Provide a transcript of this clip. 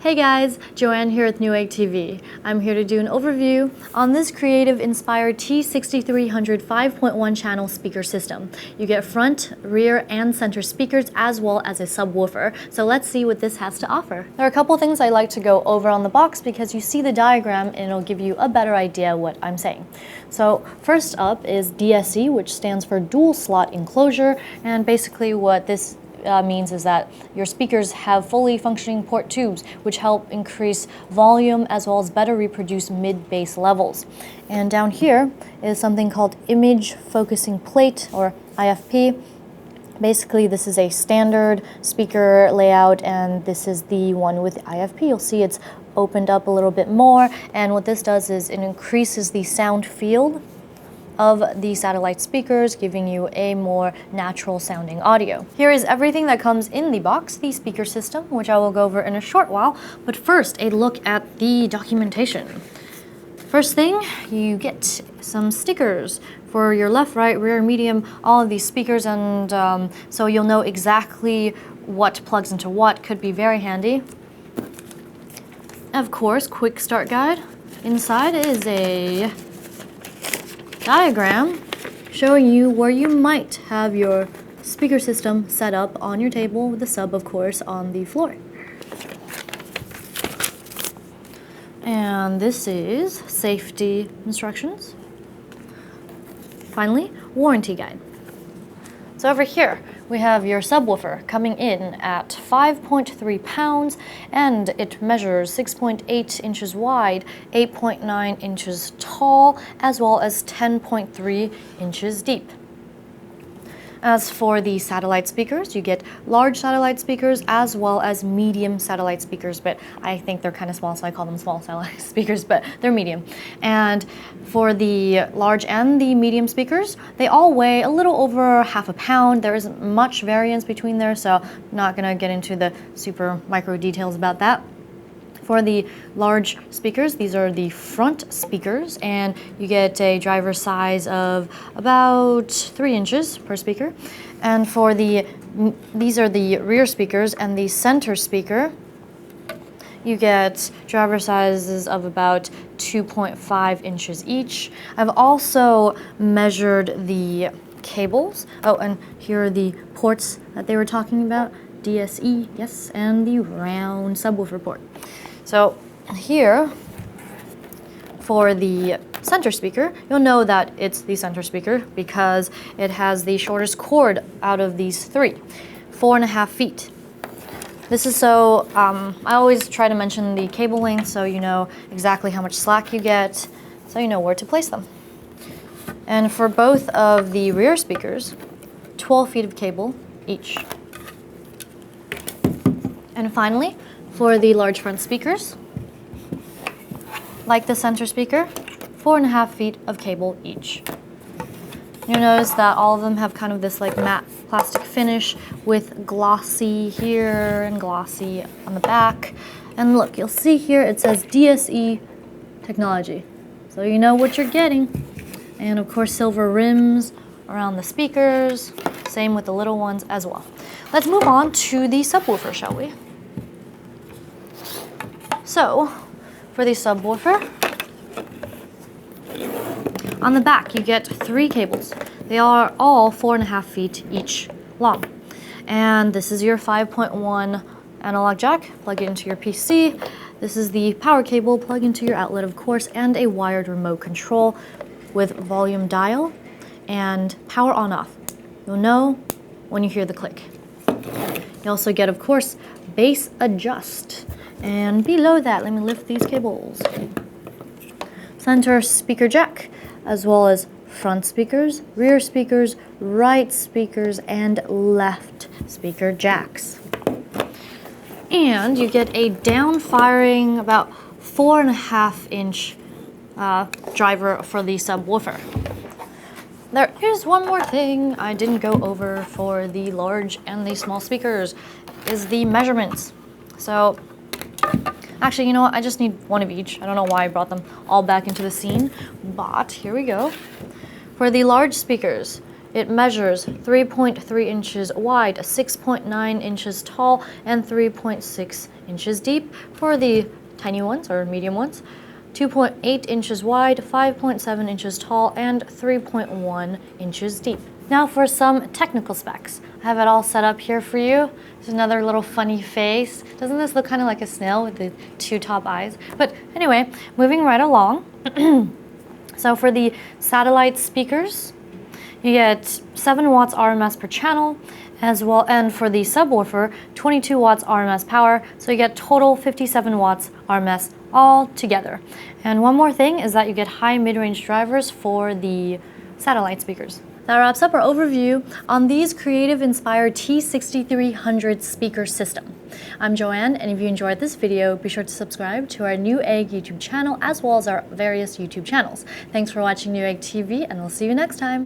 Hey guys, Joanne here with Newegg TV. I'm here to do an overview on this creative Inspire T6300 5.1 channel speaker system. You get front, rear, and center speakers as well as a subwoofer. So let's see what this has to offer. There are a couple things I like to go over on the box because you see the diagram and it'll give you a better idea what I'm saying. So first up is DSE, which stands for Dual Slot Enclosure, and basically what this means is that your speakers have fully functioning port tubes, which help increase volume as well as better reproduce mid-bass levels. And down here is something called Image Focusing Plate, or IFP. Basically, this is a standard speaker layout, and this is the one with IFP. You'll see it's opened up a little bit more, and what this does is it increases the sound field of the satellite speakers, giving you a more natural sounding audio. Here is everything that comes in the box, the speaker system, which I will go over in a short while, but first a look at the documentation. First thing, you get some stickers for your left, right, rear, medium, all of these speakers, and so you'll know exactly what plugs into what. Could be very handy. Of course, quick start guide. Inside is a diagram showing you where you might have your speaker system set up on your table, with the sub, of course, on the floor. And this is safety instructions. Finally, warranty guide. So over here, we have your subwoofer coming in at 5.3 pounds, and it measures 6.8 inches wide, 8.9 inches tall, as well as 10.3 inches deep. As for the satellite speakers, you get large satellite speakers as well as medium satellite speakers, but I think they're kind of small, so I call them small satellite speakers, but they're medium. And for the large and the medium speakers, they all weigh a little over half a pound. There isn't much variance between there, so I'm not gonna get into the super micro details about that. For the large speakers, these are the front speakers, and you get a driver size of about 3 inches per speaker. And for these are the rear speakers, and the center speaker, you get driver sizes of about 2.5 inches each. I've also measured the cables. Oh, and here are the ports that they were talking about. DSE, yes, and the round subwoofer port. So here, for the center speaker, you'll know that it's the center speaker because it has the shortest cord out of these three, 4.5 feet. This is so, I always try to mention the cable length so you know exactly how much slack you get, so you know where to place them. And for both of the rear speakers, 12 feet of cable each. And finally, for the large front speakers, like the center speaker, 4.5 feet of cable each. You'll notice that all of them have kind of this like matte plastic finish with glossy here and glossy on the back. And look, you'll see here it says DSE technology, so you know what you're getting. And of course, silver rims around the speakers, same with the little ones as well. Let's move on to the subwoofer, shall we? So, for the subwoofer, on the back you get 3 cables. They are all 4.5 feet each long. And this is your 5.1 analog jack, plug it into your PC. This is the power cable, plug into your outlet, of course, and a wired remote control with volume dial and power on off. You'll know when you hear the click. You also get, of course, bass adjust. And below that, let me lift these cables. Center speaker jack, as well as front speakers, rear speakers, right speakers, and left speaker jacks. And you get a down-firing, about 4.5 inch driver for the subwoofer. There is one more thing I didn't go over for the large and the small speakers, is the measurements. So, actually, you know what? I just need one of each. I don't know why I brought them all back into the scene, but here we go. For the large speakers, It measures 3.3 inches wide, 6.9 inches tall, and 3.6 inches deep for the tiny ones or medium ones. 2.8 inches wide, 5.7 inches tall, and 3.1 inches deep. Now for some technical specs. I have it all set up here for you. There's another little funny face. Doesn't this look kind of like a snail with the two top eyes? But anyway, moving right along. So for the satellite speakers, you get 7 watts RMS per channel, as well, and for the subwoofer, 22 watts RMS power, so you get total 57 watts RMS all together. And one more thing is that you get high mid-range drivers for the satellite speakers. That wraps up our overview on these creative Inspire T6300 speaker system. I'm Joanne, and if you enjoyed this video, be sure to subscribe to our Newegg YouTube channel as well as our various YouTube channels. Thanks for watching Newegg TV, and we'll see you next time.